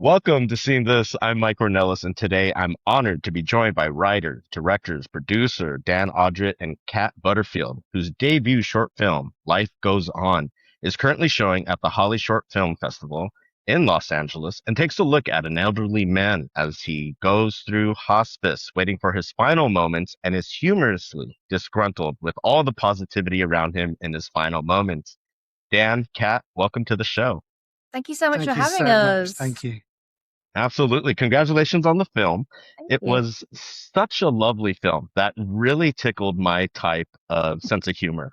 Welcome to Seeing This. I'm Mike Ornelas, and today I'm honored to be joined by writer, directors, producer Dan Audritt and Kat Butterfield, whose debut short film, Life Goes On, is currently showing at the Holly Short Film Festival in Los Angeles and takes a look at an elderly man as he goes through hospice, waiting for his final moments, and is humorously disgruntled with all the positivity around him in his final moments. Dan, Kat, welcome to the show. Thank you so much for Thank you having so much. us. Thank you. Absolutely. Congratulations on the film. Thank It you. was such a lovely film that really tickled my type of sense of humor.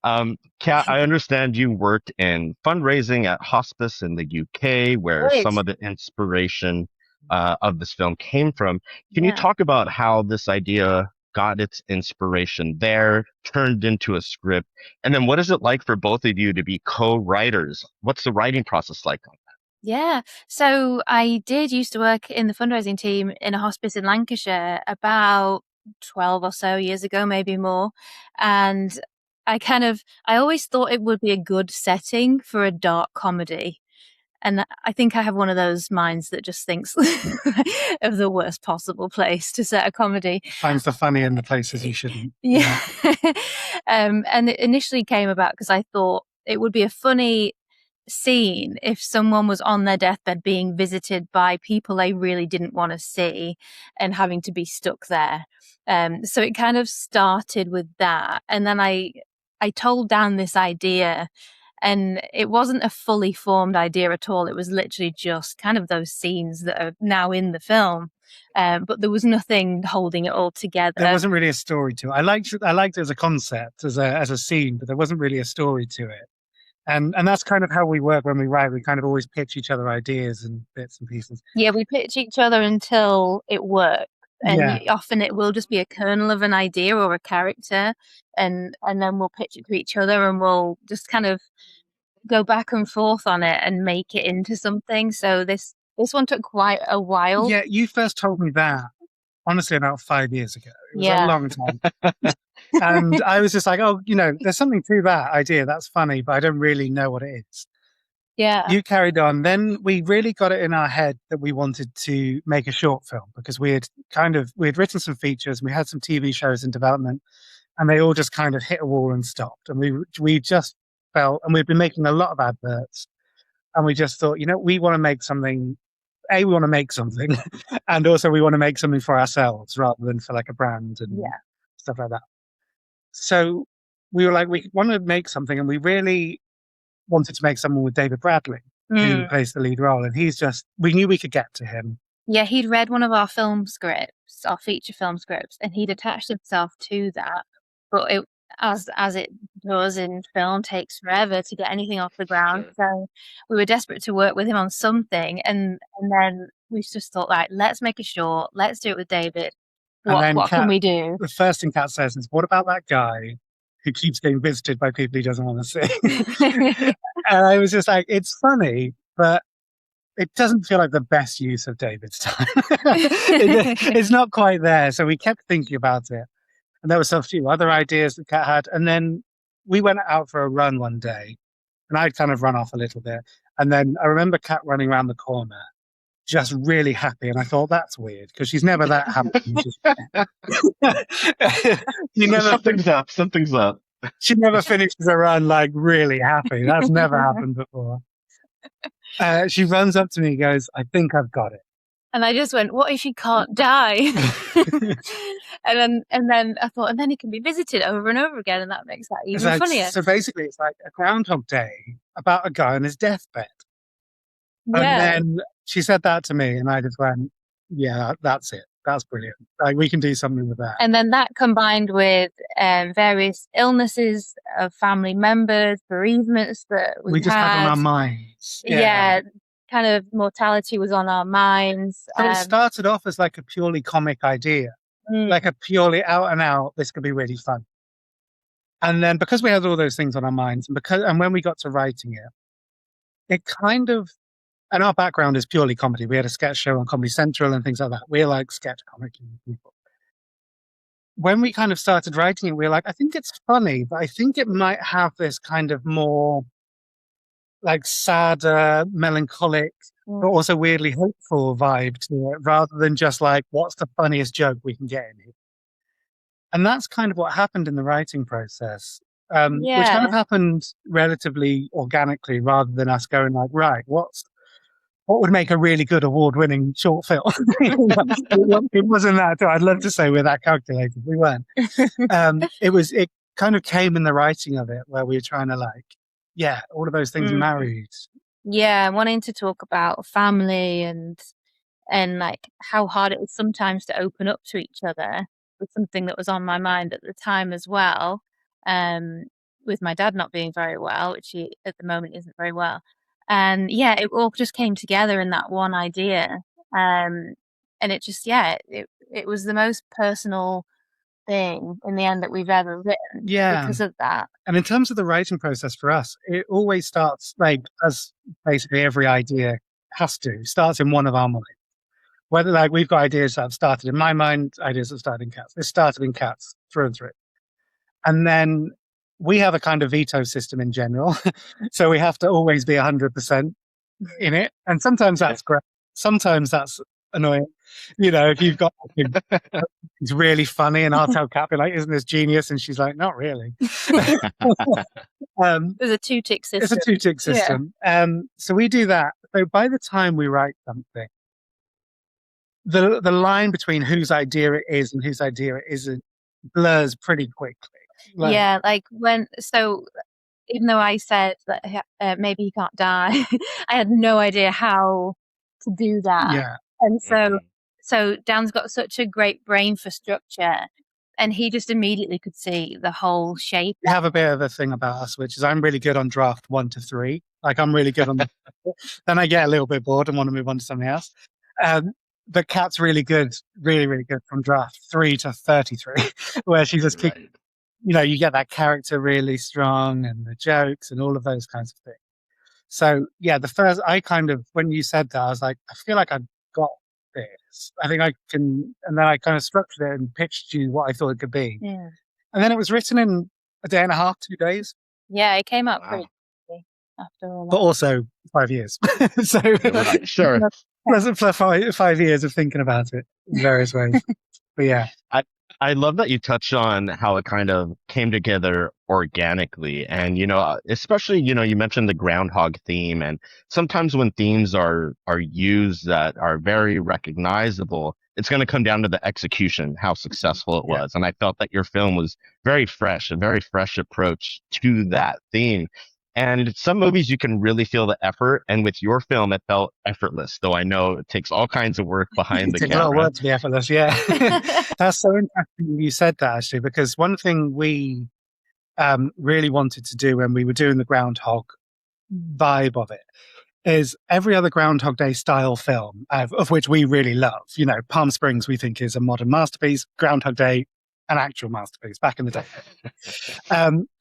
Kat, I understand you worked in fundraising at Hospice in the UK, where Good. some of the inspiration of this film came from. Can you Yeah. talk about how this idea got its inspiration there, turned into a script, and then what is it like for both of you to be co-writers? What's the writing process like? Yeah. So I did used to work in the fundraising team in a hospice in Lancashire about 12 or so years ago, maybe more. And I always thought it would be a good setting for a dark comedy. And I think I have one of those minds that just thinks of the worst possible place to set a comedy. Finds the funny in the places you shouldn't. Yeah. And it initially came about because I thought it would be a funny scene if someone was on their deathbed being visited by people they really didn't want to see and having to be stuck there. So it kind of started with that. And then I told Dan this idea, and it wasn't a fully formed idea at all. It was literally just kind of those scenes that are now in the film. But there was nothing holding it all together. There wasn't really a story to it. I liked it as a concept, as a scene, but there wasn't really a story to it. And that's kind of how we work when we write. We kind of always pitch each other ideas and bits and pieces. Yeah, we pitch each other until it works. And Yeah. often it will just be a kernel of an idea or a character, and then we'll pitch it to each other, and we'll just kind of go back and forth on it and make it into something. So this one took quite a while. Yeah, you first told me that, honestly, about 5 years ago. It was Yeah. a long time. And I was just like, oh, there's something to that idea. That's funny, but I don't really know what it is. Yeah. You carried on. Then we really got it in our head that we wanted to make a short film because we had written some features, we had some TV shows in development, and they all just kind of hit a wall and stopped. And we just felt, and we've been making a lot of adverts, and we just thought, we want to make something. We want to make something, and also we want to make something for ourselves rather than for like a brand and stuff like that. So we were like, we want to make something, and we really wanted to make something with David Bradley, who plays the lead role. And we knew we could get to him. Yeah, he'd read one of our film scripts, our feature film scripts, and he'd attached himself to that. But it, as it does in film, takes forever to get anything off the ground. Sure. So we were desperate to work with him on something. And then we just thought, like, let's make a short. Let's do it with David. What can we do? The first thing Kat says is, what about that guy who keeps getting visited by people he doesn't want to see? And I was just like, it's funny, but it doesn't feel like the best use of David's time. It's not quite there. So we kept thinking about it. And there were a few other ideas that Kat had. And then we went out for a run one day, and I'd kind of run off a little bit. And then I remember Kat running around the corner, just really happy. And I thought, that's weird, because she's never that happy. Something's up. She never finishes a run like really happy. That's never happened before. She runs up to me and goes, I think I've got it. And I just went, what if she can't die? and then I thought, and then he can be visited over and over again, and that makes that even funnier. So basically, it's like a Groundhog Day about a guy on his deathbed. Yeah. And then she said that to me, and I just went, yeah, that's it. That's brilliant. Like, we can do something with that. And then that combined with various illnesses of family members, bereavements that we just had on our minds. Yeah, kind of mortality was on our minds. So it started off as like a purely comic idea, like a purely out and out, this could be really fun. And then because we had all those things on our minds, and when we got to writing it, it kind of, and our background is purely comedy. We had a sketch show on Comedy Central and things like that. We're like sketch comic people. When we kind of started writing it, we were like, I think it's funny, but I think it might have this kind of more like sadder, melancholic but also weirdly hopeful vibe to it, rather than just like, what's the funniest joke we can get in here? And that's kind of what happened in the writing process, which kind of happened relatively organically, rather than us going like, right, what would make a really good award-winning short film? It wasn't that. I'd love to say we're that calculated. We weren't. It kind of came in the writing of it, where we were trying to like, yeah, all of those things married. Yeah, wanting to talk about family and like how hard it was sometimes to open up to each other was something that was on my mind at the time as well. With my dad not being very well, which he at the moment isn't very well. And yeah, it all just came together in that one idea. And it just, it was the most personal thing in the end that we've ever written because of that. And in terms of the writing process for us, it always starts like, as basically every idea has to, starts in one of our minds. Whether like we've got ideas that have started in my mind, ideas that started in Kat's. This started in Kat's through and through. And then we have a kind of veto system in general. So we have to always be 100% in it. And sometimes that's great. Sometimes that's annoying. You know, if you've got it's really funny and I'll tell Kat, be like, isn't this genius? And she's like, not really. There's a 2-tick system. It's a 2-tick system. So we do that. So by the time we write something, the line between whose idea it is and whose idea it isn't blurs pretty quickly. Even though I said that maybe he can't die, I had no idea how to do that. Yeah. And so Dan's got such a great brain for structure, and he just immediately could see the whole shape. We have a bit of a thing about us, which is I'm really good on draft 1 to 3. Like I'm really good on then I get a little bit bored and want to move on to something else. But Kat's really good, really, really good from draft 3 to 33, where she just keeps, you know, you get that character really strong and the jokes and all of those kinds of things. So yeah, when you said that, I was like, I feel like I've got this. I think I can, and then I kind of structured it and pitched you what I thought it could be. Yeah. And then it was written in a day and a half, 2 days. Yeah, it came up pretty quickly after all that. But also 5 years. So sure. Plus 5 years of thinking about it in various ways. But yeah. I love that you touched on how it kind of came together organically. And, you know, especially, you know, you mentioned the groundhog theme. And sometimes when themes are used that are very recognizable, it's going to come down to the execution, how successful it was. And I felt that your film was very fresh, a very fresh approach to that theme. And some movies you can really feel the effort, and with your film it felt effortless. Though I know it takes all kinds of work behind the camera. It takes a lot of work to be effortless, yeah. That's so interesting you said that, actually, because one thing we really wanted to do when we were doing the Groundhog vibe of it is every other Groundhog Day style film, of which we really love. You know, Palm Springs we think is a modern masterpiece. Groundhog Day, an actual masterpiece back in the day.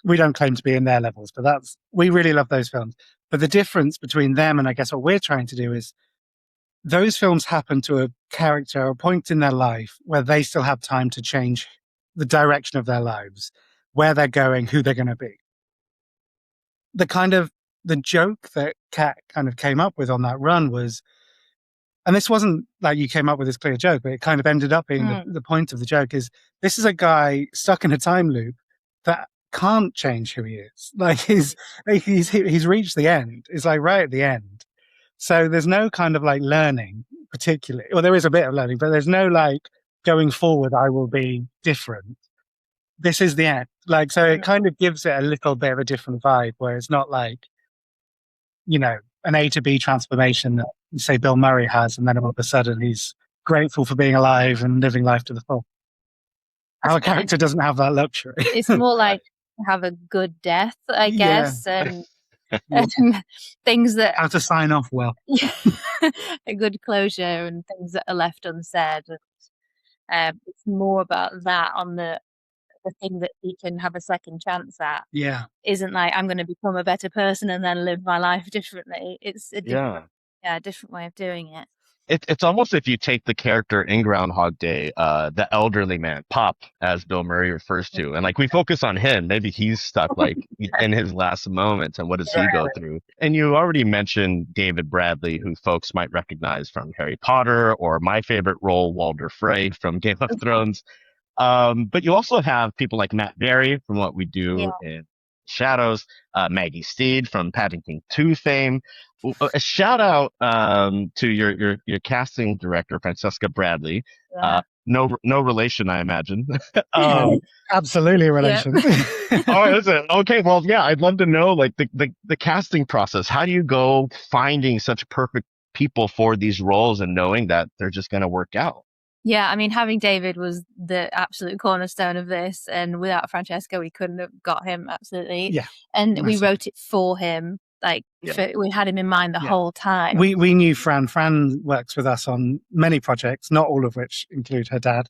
We don't claim to be in their levels, but we really love those films. But the difference between them and I guess what we're trying to do is those films happen to a character or a point in their life where they still have time to change the direction of their lives, where they're going, who they're going to be. The joke that Kat kind of came up with on that run was, and this wasn't like you came up with this clear joke, but it kind of ended up being the point of the joke is this is a guy stuck in a time loop that can't change who he is. Like he's reached the end. It's like right at the end. So there's no kind of like learning particularly, or there is a bit of learning, but there's no like going forward, I will be different. This is the end. Like, so it kind of gives it a little bit of a different vibe where it's not like, you know, an A to B transformation that say Bill Murray has, and then all of a sudden he's grateful for being alive and living life to the full. Our character doesn't have that luxury. It's more like have a good death, I guess, and things that how to sign off well. A good closure and things that are left unsaid. It's more about that on the thing that he can have a second chance at. Yeah. Isn't like I'm going to become a better person and then live my life differently. It's a different way of doing it. It's almost if you take the character in Groundhog Day, the elderly man, Pop, as Bill Murray refers to, and like we focus on him, maybe he's stuck like in his last moments and what does he go through? And you already mentioned David Bradley, who folks might recognize from Harry Potter or my favorite role, Walder Frey from Game of Thrones. But you also have people like Matt Berry from What We Yeah. Do in Shadows, Maggie Steed from Paddington 2 fame. A shout out to your casting director, Francesca Bradley. Yeah. No relation, I imagine. No, absolutely a relation. Oh, is it? Okay, well, yeah, I'd love to know like the casting process. How do you go finding such perfect people for these roles and knowing that they're just going to work out? Yeah, I mean, having David was the absolute cornerstone of this, and without Francesco, we couldn't have got him. Absolutely, Yeah, and we massively. wrote it for him. Like we had him in mind the Yeah. whole time. We knew Fran. Fran works with us on many projects, not all of which include her dad.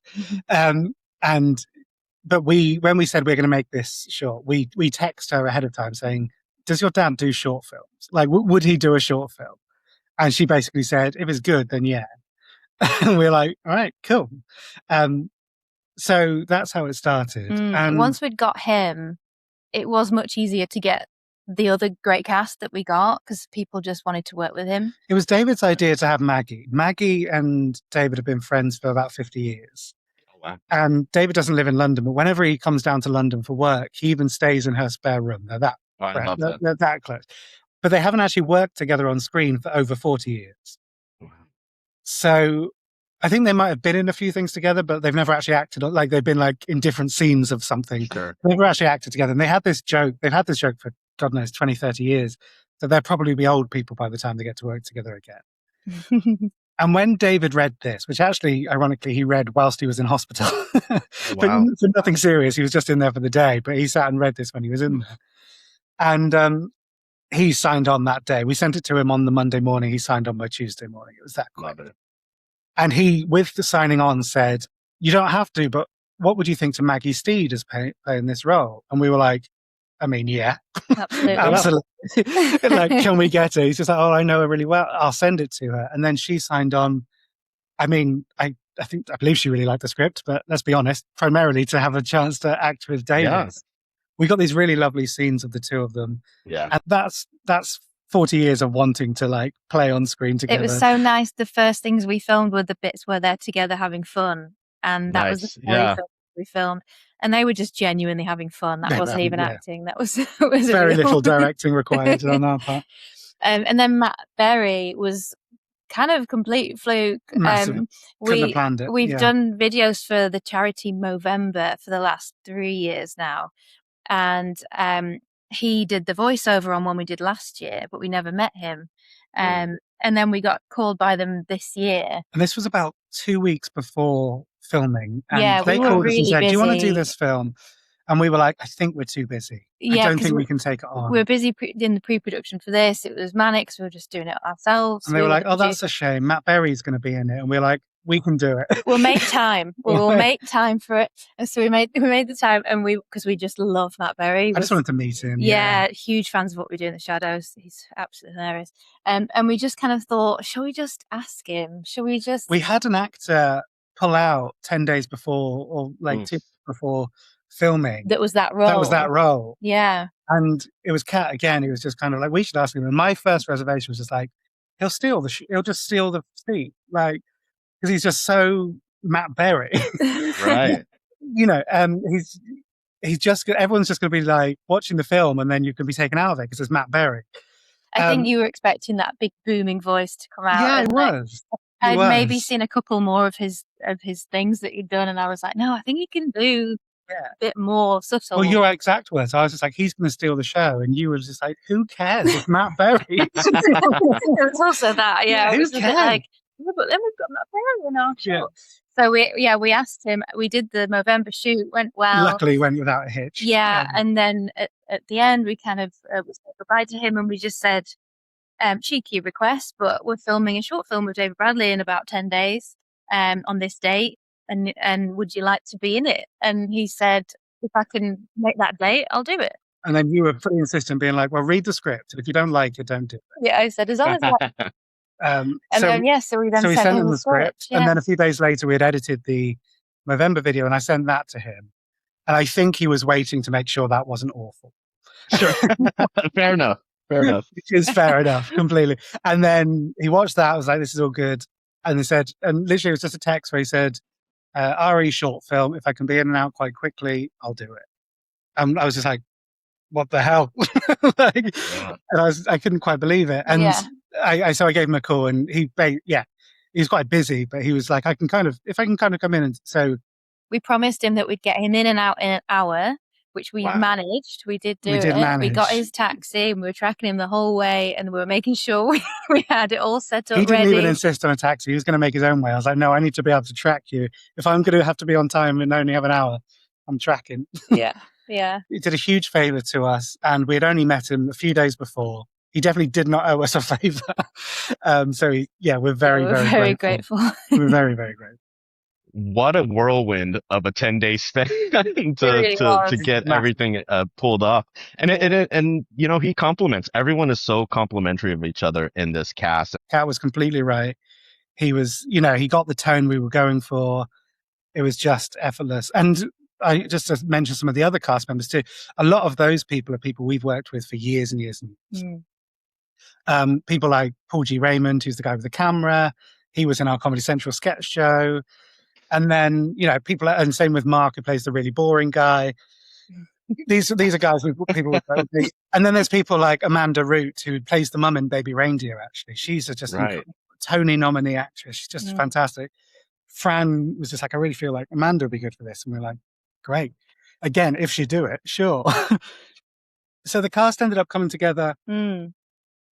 But when we said we're going to make this short, we text her ahead of time saying, "Does your dad do short films? Like, would he do a short film?" And she basically said, "If it's good, then yeah." And we're like, "All right, cool." So that's how it started. And once we'd got him, it was much easier to get the other great cast that we got because people just wanted to work with him. It was David's idea to have Maggie. Maggie and David have been friends for about 50 years. Oh, wow. And David doesn't live in London, but whenever he comes down to London for work, he even stays in her spare room. They're that, I love that. they're that close. But they haven't actually worked together on screen for over 40 years. Wow. So I think they might have been in a few things together, but they've never actually acted, like they've been like in different scenes of something. Sure. They've never actually acted together. And they've had this joke for, God knows, 20, 30 years. So they'll probably be old people by the time they get to work together again. And when David read this, which actually, ironically, he read whilst he was in hospital, Wow. but for nothing serious, he was just in there for the day, but he sat and read this when he was in there. And he signed on that day. We sent it to him on the Monday morning. He signed on by Tuesday morning. It was that quick. Love it. And he, with the signing on, said, "You don't have to, but what would you think to Maggie Steed as playing this role?" And we were like, I mean, yeah, absolutely. Like, can we get her? He's just like, "Oh, I know her really well. I'll send it to her." And then she signed on. I mean, I believe she really liked the script, but let's be honest, primarily to have a chance to act with David. Yeah. We got these really lovely scenes of the two of them. Yeah. And that's 40 years of wanting to like play on screen together. It was so nice. The first things we filmed were the bits where they're together having fun. And that was the very first we filmed. And they were just genuinely having fun. That wasn't even acting. That was very little directing required on our part. And then Matt Berry was kind of complete fluke. Couldn't have planned it. We've done videos for the charity Movember for the last 3 years now. And he did the voiceover on one we did last year, but we never met him. And then we got called by them this year. And this was about 2 weeks before filming. And they we were called really us and said, busy. "Do you want to do this film?" And we were like, "I think we're too busy. I don't think we can take it on." We were busy in the pre-production for this. It was manic, so we were just doing it ourselves. And they were like, "Oh, that's a shame. Matt Berry's going to be in it." And we were like, "We can do it. We'll make time. We'll make time for it." And so we made the time, and because we just love Matt Berry. I just wanted to meet him. Yeah, huge fans of What We Do in the Shadows. He's absolutely hilarious. And we just kind of thought, shall we just ask him? Shall we just? We had an actor pull out 10 days before, or like 2 days before filming. That was that role. Yeah. And it was Kat again. He was just kind of like, "We should ask him." And my first reservation was just like, he'll just steal the seat, like, because he's just so Matt Berry, right? He's just everyone's just going to be like watching the film, and then you can be taken out of it because it's Matt Berry. I think you were expecting that big booming voice to come out. Yeah, it was. I'd maybe seen a couple more of his things that he'd done, and I was like, no, I think he can do a bit more subtle. Well, your exact words. I was just like, he's going to steal the show, and you were just like, who cares? It's Matt Berry. It was also that, who cares? Like, yeah, but then we've got Matt Berry in our show. Yeah. So we asked him. We did the Movember shoot, went well. Luckily, went without a hitch. Yeah, and then at the end, we kind of said goodbye to him, and we just said, cheeky request, but we're filming a short film with David Bradley in about 10 days on this date, and would you like to be in it? And he said, if I can make that date, I'll do it. And then you were pretty insistent, being like, "Well, read the script, and if you don't like it, don't do it." Yeah, I said, as long as And then we sent sent him the script, and then a few days later we had edited the November video, and I sent that to him. And I think he was waiting to make sure that wasn't awful. Sure. Fair enough. Which is fair enough, completely. And then he watched that. I was like, this is all good. And he said, and literally it was just a text where he said, RE short film, if I can be in and out quite quickly, I'll do it. And I was just like, what the hell? And I couldn't quite believe it. And so I gave him a call, and he was quite busy, but he was like, if I can come in. And so we promised him that we'd get him in and out in an hour, which we managed. We did it. We got his taxi, and we were tracking him the whole way, and we were making sure we had it all set up. He didn't even insist on a taxi. He was going to make his own way. I was like, no, I need to be able to track you. If I'm going to have to be on time and only have an hour, I'm tracking. Yeah. He did a huge favor to us, and we had only met him a few days before. He definitely did not owe us a favor. We're very grateful. We're very, very grateful. What a whirlwind of a 10-day stay to get everything pulled off. And he compliments. Everyone is so complimentary of each other in this cast. Kat was completely right. He was, he got the tone we were going for. It was just effortless. And I just to mention some of the other cast members too. A lot of those people are people we've worked with for years and years and years. People like Paul G. Raymond, who's the guy with the camera. He was in our Comedy Central sketch show. And then, people, and same with Mark, who plays the really boring guy. These are guys with people with, and then there's people like Amanda Root, who plays the mum in Baby Reindeer. Actually, she's a just Tony nominee actress. She's just fantastic. Fran was just like, I really feel like Amanda would be good for this, and we're like, great. Again, if she'd do it, sure. So the cast ended up coming together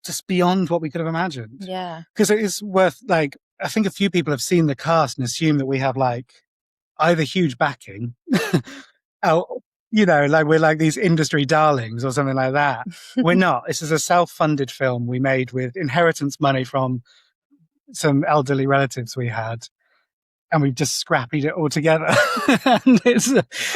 just beyond what we could have imagined. Yeah, because it is worth I think a few people have seen the cast and assume that we have either huge backing, we're like these industry darlings or something like that. We're not. This is a self-funded film we made with inheritance money from some elderly relatives we had, and we've just scrappied it all together.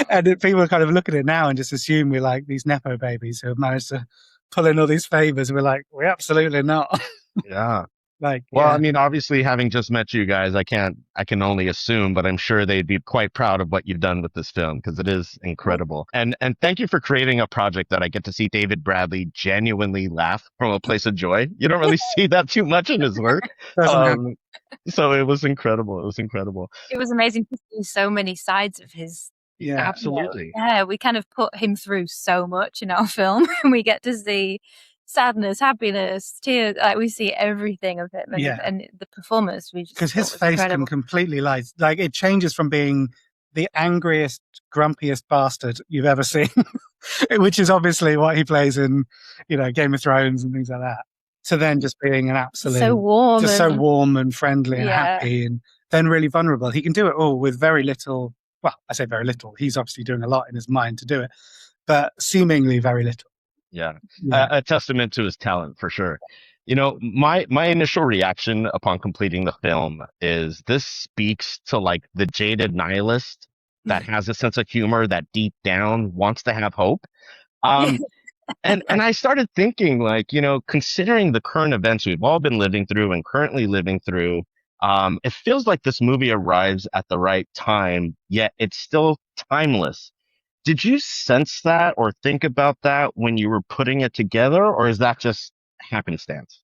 and people kind of look at it now and just assume we're like these nepo babies who have managed to pull in all these favors. We're like, we're absolutely not. Yeah. I mean, obviously, having just met you guys, I can only assume, but I'm sure they'd be quite proud of what you've done with this film, because it is incredible. And thank you for creating a project that I get to see David Bradley genuinely laugh from a place of joy. You don't really see that too much in his work. So it was incredible. It was amazing to see so many sides of his. Yeah, absolutely. We kind of put him through so much in our film, and we get to see sadness, happiness, tears. We see everything of him, and the performance. Because his face can completely it changes from being the angriest, grumpiest bastard you've ever seen, which is obviously what he plays in, Game of Thrones and things like that, to then just being an absolute so warm and friendly and happy, and then really vulnerable. He can do it all with very little. Well, I say very little. He's obviously doing a lot in his mind to do it, but seemingly very little. Yeah. A testament to his talent, for sure. My initial reaction upon completing the film is this speaks to the jaded nihilist that has a sense of humor that deep down wants to have hope. And I started thinking, considering the current events we've all been living through and currently living through, it feels like this movie arrives at the right time, yet it's still timeless. Did you sense that or think about that when you were putting it together, or is that just happenstance?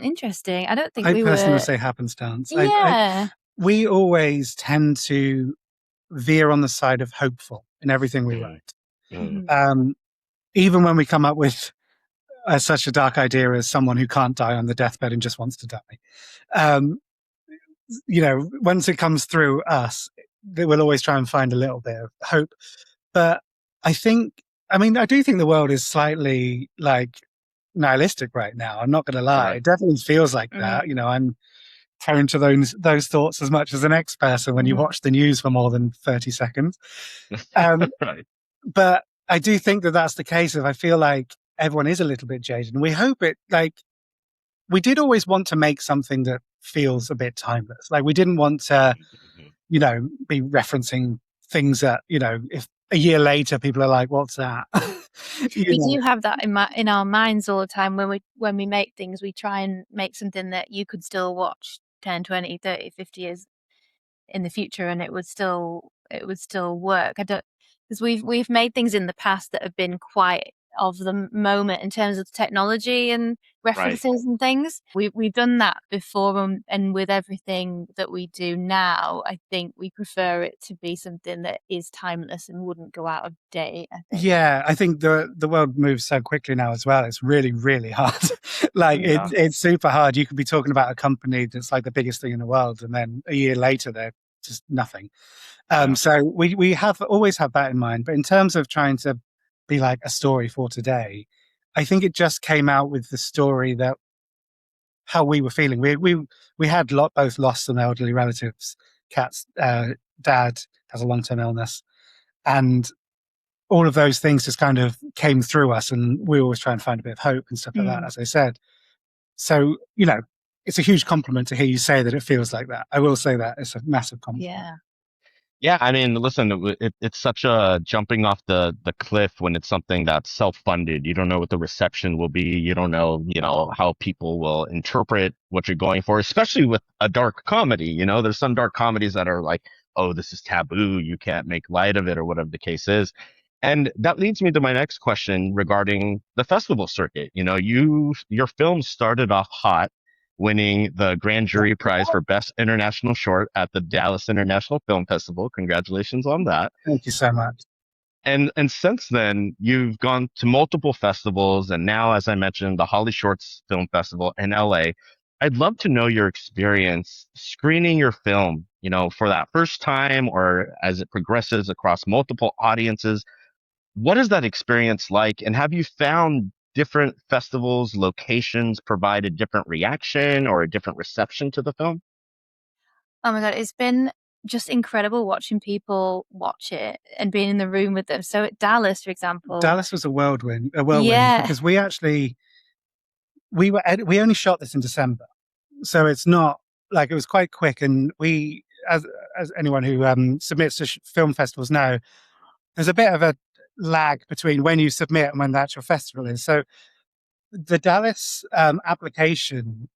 Interesting. I don't think I personally would say happenstance. Yeah. We always tend to veer on the side of hopeful in everything we write. Even when we come up with such a dark idea as someone who can't die on the deathbed and just wants to die. Once it comes through us, we'll always try and find a little bit of hope. But I do think the world is slightly nihilistic right now. I'm not going to lie. Right. It definitely feels like that. I'm prone to those thoughts as much as the next person when you watch the news for more than 30 seconds. Right. But I do think that that's the case. If I feel like everyone is a little bit jaded, and we hope it, we did always want to make something that feels a bit timeless. We didn't want to, be referencing things that, if a year later people are like, what's that? We do have that in our minds all the time. When we make things, we try and make something that you could still watch 10, 20, 30, 50 years in the future, and it would still work. I don't, because we've made things in the past that have been quite of the moment in terms of technology and references and things. We've done that before, and with everything that we do now, I think we prefer it to be something that is timeless and wouldn't go out of date, I think. Yeah, I think the world moves so quickly now as well. It's really, really hard. It's super hard. You could be talking about a company that's like the biggest thing in the world, and then a year later they're just nothing. So we have always had that in mind. But in terms of trying to be like a story for today, I think it just came out with the story that how we were feeling. We had both lost some elderly relatives. Kat's dad has a long-term illness, and all of those things just kind of came through us, and we always try and find a bit of hope and stuff like that, as I said. So, it's a huge compliment to hear you say that it feels like that. I will say that it's a massive compliment. Yeah. Yeah, I mean, listen, it's such a jumping off the cliff when it's something that's self-funded. You don't know what the reception will be. You don't know, how people will interpret what you're going for, especially with a dark comedy. There's some dark comedies that are like, oh, this is taboo. You can't make light of it or whatever the case is. And that leads me to my next question regarding the festival circuit. Your film started off hot, winning the Grand Jury Prize for Best International Short at the Dallas International Film Festival. Congratulations on that. Thank you so much. And since then, you've gone to multiple festivals, and now, as I mentioned, the Holly Shorts Film Festival in LA. I'd love to know your experience screening your film, for that first time or as it progresses across multiple audiences. What is that experience like? And have you found different festivals, locations provide a different reaction or a different reception to the film? Oh my God, it's been just incredible watching people watch it and being in the room with them. So at Dallas, for example. Dallas was a whirlwind Yeah. because we only shot this in December. So it's not like, it was quite quick. And we, as anyone who submits to film festivals know, there's a bit of a lag between when you submit and when the actual festival is. So the Dallas application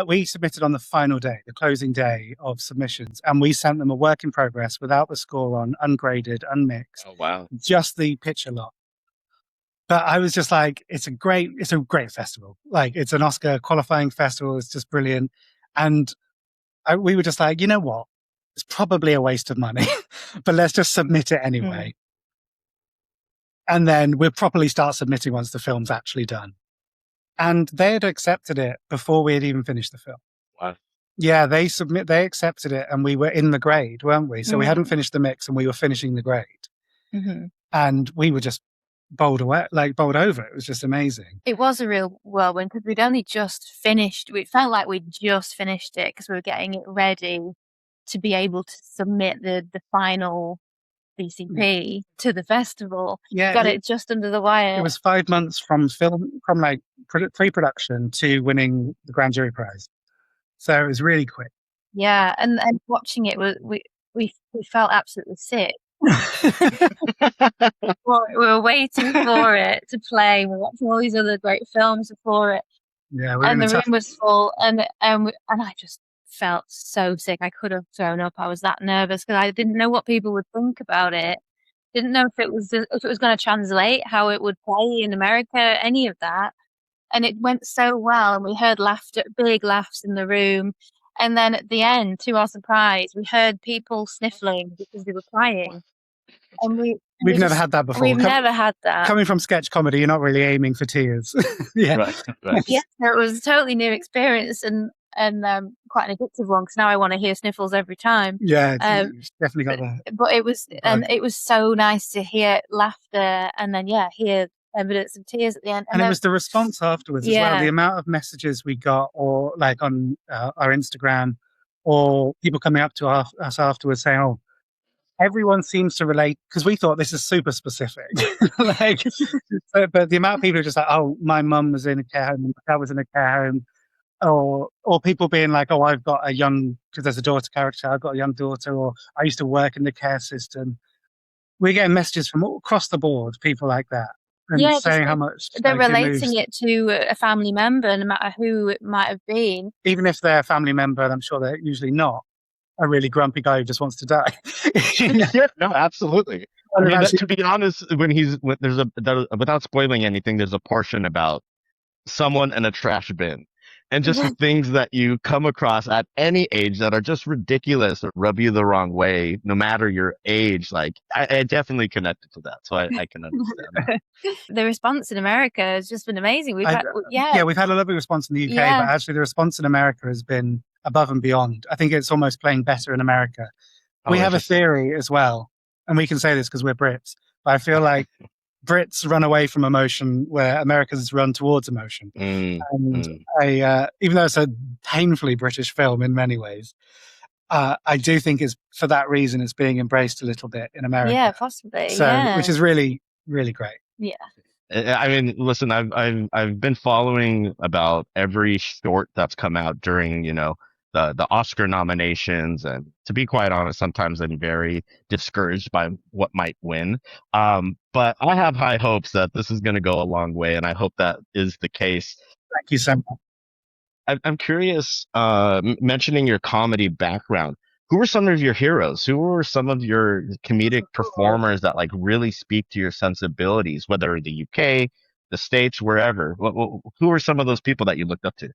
we submitted on the final day, the closing day of submissions, and we sent them a work in progress without the score on, ungraded, unmixed. Oh, wow. Just the picture lot. But I was just like, it's a great festival. Like, it's an Oscar qualifying festival. It's just brilliant. And we were just like, you know what? It's probably a waste of money, but let's just submit it anyway. And then we'll properly start submitting once the film's actually done. And they had accepted it before we had even finished the film. Wow. Yeah, they accepted it, and we were in the grade, weren't we? So we hadn't finished the mix and we were finishing the grade. And we were just bowled over. It was just amazing. It was a real whirlwind because we'd only just finished. It felt like we'd just finished it because we were getting it ready to be able to submit the final VCP to the festival. Yeah, got it just under the wire. It was 5 months from like pre-production to winning the Grand Jury Prize. So it was really quick. Yeah, and watching it, we felt absolutely sick. We were waiting for it to play. We were watching all these other great films before it. Yeah, and the room was full, and I just felt so sick. I could have thrown up. I was that nervous because I didn't know what people would think about it. Didn't know if it was going to translate, how it would play in America, any of that. And it went so well, and we heard laughter, big laughs in the room. And then at the end, to our surprise, we heard people sniffling because they were crying. And we've never had that before. We've never had that. Coming from sketch comedy, you're not really aiming for tears. Yeah, right. Yeah, so it was a totally new experience and quite an addictive one because now I want to hear sniffles every time. Yeah, definitely got that. But it was so nice to hear laughter and then hear evidence of tears at the end. And it was the response afterwards as well. The amount of messages we got, or like on our Instagram, or people coming up to us afterwards saying, "Oh, everyone seems to relate," because we thought this is super specific. But the amount of people are just like, "Oh, my mum was in a care home, and my dad was in a care home," or people being like, "Oh, I've got a young," because there's a daughter character, "I've got a young daughter," or "I used to work in the care system." We're getting messages from all across the board, people like that. and saying how much they're like, relating it to a family member, no matter who it might have been. even if they're a family member, and I'm sure they're usually not a really grumpy guy who just wants to die. Yeah, no, absolutely. I mean, to be honest, without spoiling anything, there's a portion about someone in a trash bin. And just the things that you come across at any age that are just ridiculous or rub you the wrong way, no matter your age. Like, I definitely connected to that. So I can understand that. The response in America has just been amazing. We've had a lovely response in the UK, but actually the response in America has been above and beyond. I think it's almost playing better in America. We have a theory as well, and we can say this because we're Brits, but I feel like Brits run away from emotion where Americans run towards emotion. Even though it's a painfully British film in many ways, I do think it's for that reason it's being embraced a little bit in America. Yeah, possibly. So, which is really, really great. Yeah. I mean, listen, I've been following about every short that's come out during, the Oscar nominations, and to be quite honest, sometimes I'm very discouraged by what might win. But I have high hopes that this is going to go a long way, and I hope that is the case. Thank you so much. I'm curious, mentioning your comedy background, who were some of your heroes? Who were some of your comedic performers that like really speak to your sensibilities, whether the UK, the States, wherever? Who were some of those people that you looked up to?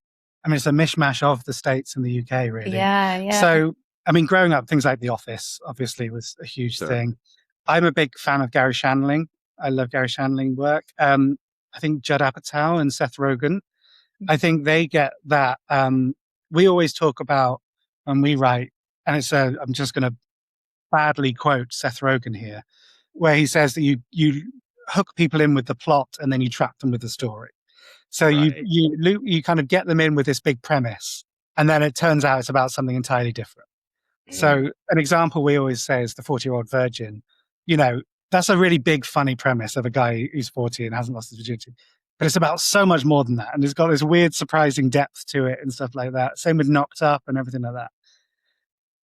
I mean, it's a mishmash of the States and the UK, really. Yeah. So, I mean, growing up, things like The Office obviously was a huge thing. I'm a big fan of Gary Shandling. I love Gary Shandling work. I think Judd Apatow and Seth Rogen, I think they get that. We always talk about when we write, and I'm just going to badly quote Seth Rogen here, where he says that you hook people in with the plot and then you trap them with the story. So you kind of get them in with this big premise, and then it turns out it's about something entirely different. So an example we always say is The 40-Year-Old Virgin. That's a really big, funny premise of a guy who's 40 and hasn't lost his virginity. But it's about so much more than that. And it's got this weird, surprising depth to it and stuff like that. Same with Knocked Up and everything like that.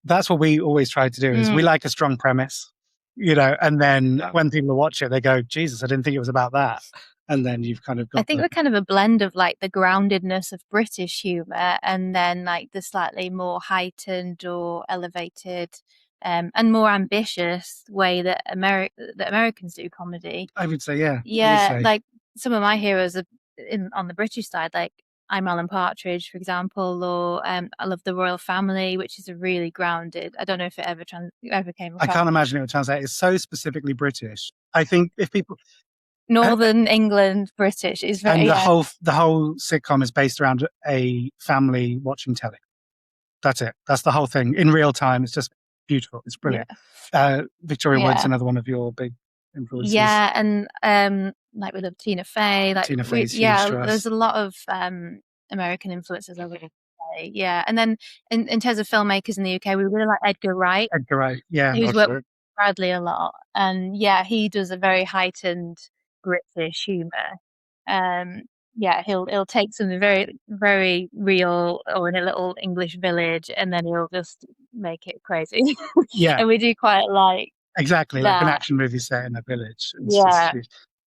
That's what we always try to do is we like a strong premise, and then when people watch it, they go, Jesus, I didn't think it was about that. And then you've kind of got... I think we're kind of a blend of like the groundedness of British humour and then like the slightly more heightened or elevated and more ambitious way that Americans do comedy. I would say, yeah. Yeah, like some of my heroes are on the British side, like I'm Alan Partridge, for example, or I love The Royal Family, which is a really grounded... I don't know if it ever came across. I can't imagine it would translate. It's so specifically British. I think if people... Northern England, British is very... And the whole sitcom is based around a family watching telly. That's it. That's the whole thing. In real time, it's just beautiful. It's brilliant. Yeah. Victoria Wood's another one of your big influences. Yeah, and like we love Tina Fey. Like Tina Fey's huge to us. There's a lot of American influences, I would say. Yeah, and then in terms of filmmakers in the UK, we really like Edgar Wright. Edgar Wright, yeah. Who's worked with Bradley a lot. And yeah, he does a very heightened British humour. He'll take something very, very real or in a little English village, and then he'll just make it crazy. Yeah, and we do quite like exactly that. Like an action movie set in a village. Yeah.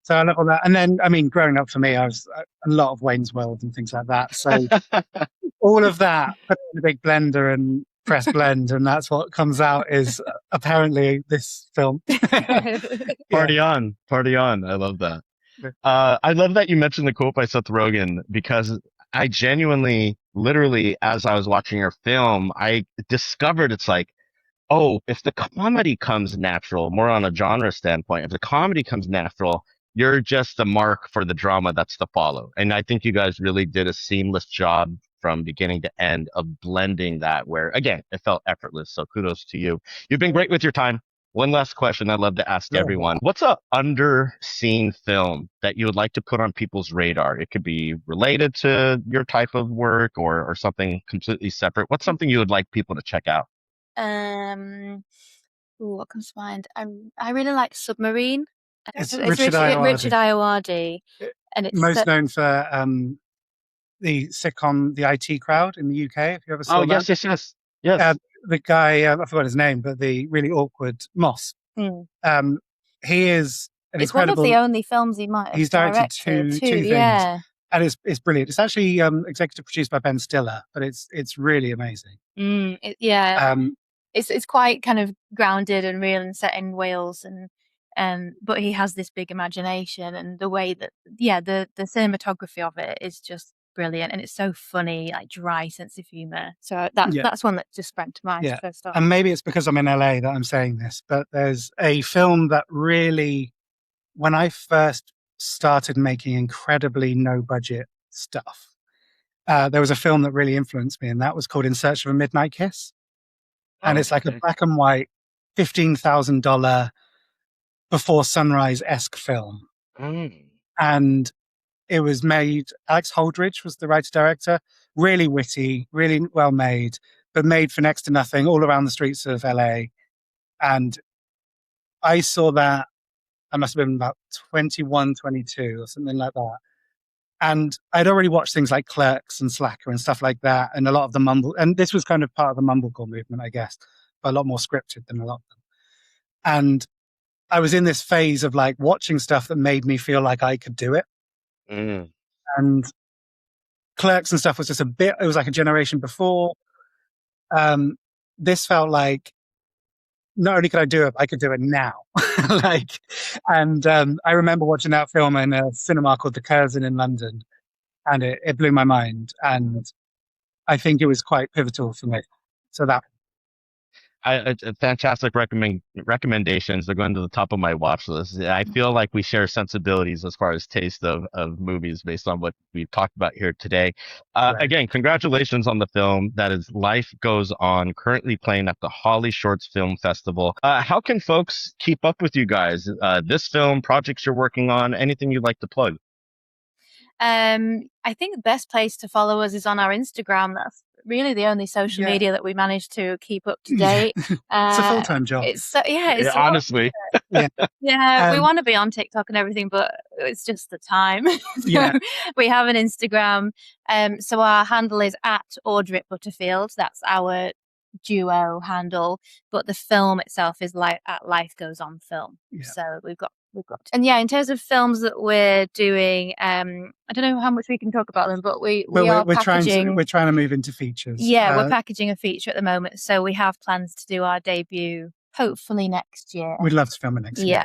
So I love all that. And then, I mean, growing up for me, I was a lot of Wayne's World and things like that. So all of that put in a big blender and press blend, and that's what comes out is apparently this film. Party on. I love that. I love that you mentioned the quote by Seth Rogen, because I genuinely, literally, as I was watching your film, I discovered it's like, oh, if the comedy comes natural, more on a genre standpoint, if the comedy comes natural, you're just the mark for the drama that's to follow. And I think you guys really did a seamless job from beginning to end of blending that, where, again, it felt effortless. So kudos to you. You've been great with your time. One last question I'd love to ask everyone. What's a underseen film that you would like to put on people's radar? It could be related to your type of work or something completely separate. What's something you would like people to check out? What comes to mind? I really like Submarine. It's Richard Ayoade. And it's most known for the sitcom The IT Crowd in the UK. If you ever saw that. Yes. The guy, I forgot his name, but the really awkward Moss. He is It's one of the only films he might have He's directed two things. Yeah. And it's brilliant. It's actually executive produced by Ben Stiller, but it's really amazing. It's quite kind of grounded and real and set in Wales, but he has this big imagination, and the way that the cinematography of it is just brilliant, and it's so funny, like dry sense of humor. So that's one that just sprang to mind first off. And maybe it's because I'm in LA that I'm saying this, but there's a film that really, when I first started making incredibly no budget stuff, there was a film that really influenced me, and that was called In Search of a Midnight Kiss. And it's like a black and white $15,000 before sunrise-esque film. And it was made, Alex Holdridge was the writer-director, really witty, really well made, but made for next to nothing all around the streets of LA. And I saw that, I must have been about 21, 22 or something like that. And I'd already watched things like Clerks and Slacker and stuff like that, and a lot of the mumble, and this was kind of part of the mumblecore movement, I guess, but a lot more scripted than a lot of them. And I was in this phase of like watching stuff that made me feel like I could do it. And Clerks and stuff was just it was like a generation before. This felt like not only could I do it, I could do it now. I remember watching that film in a cinema called the Curzon in London, and it blew my mind. And I think it was quite pivotal for me. So that. Fantastic recommendations. They're going to the top of my watch list. I feel like we share sensibilities as far as taste of movies based on what we've talked about here today. Again, congratulations on the film. That is Life Goes On, currently playing at the Holly Shorts Film Festival. How can folks keep up with you guys? This film, projects you're working on, anything you'd like to plug? I think the best place to follow us is on our Instagram. That's really the only social media that we managed to keep up to date. It's a full-time job. Honestly. We want to be on TikTok and everything, but it's just the time. We have an Instagram. So our handle is at Audritt Butterfield. That's our duo handle, but the film itself is at Life Goes On Film. So we've got and in terms of films that we're doing, I don't know how much we can talk about them, but we're packaging. We're trying to move into features. We're packaging a feature at the moment, so we have plans to do our debut hopefully next year. We'd love to film it next year.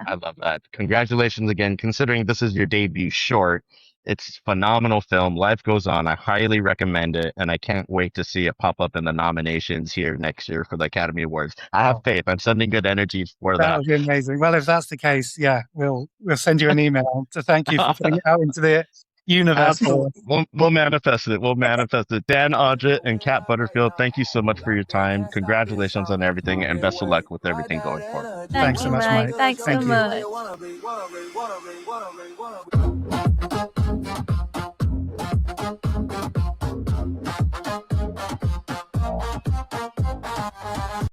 I love that. Congratulations again. Considering this is your debut short, it's a phenomenal film. Life Goes On. I highly recommend it, and I can't wait to see it pop up in the nominations here next year for the Academy Awards. I have faith. I'm sending good energy for that. That would be amazing. Well, if that's the case, we'll send you an email to thank you for putting it out into the universe. We'll manifest it. Dan, Audritt, and Kat Butterfield, thank you so much for your time. Congratulations on everything, and best of luck with everything going forward. Thanks so much, Mike. Thanks so much.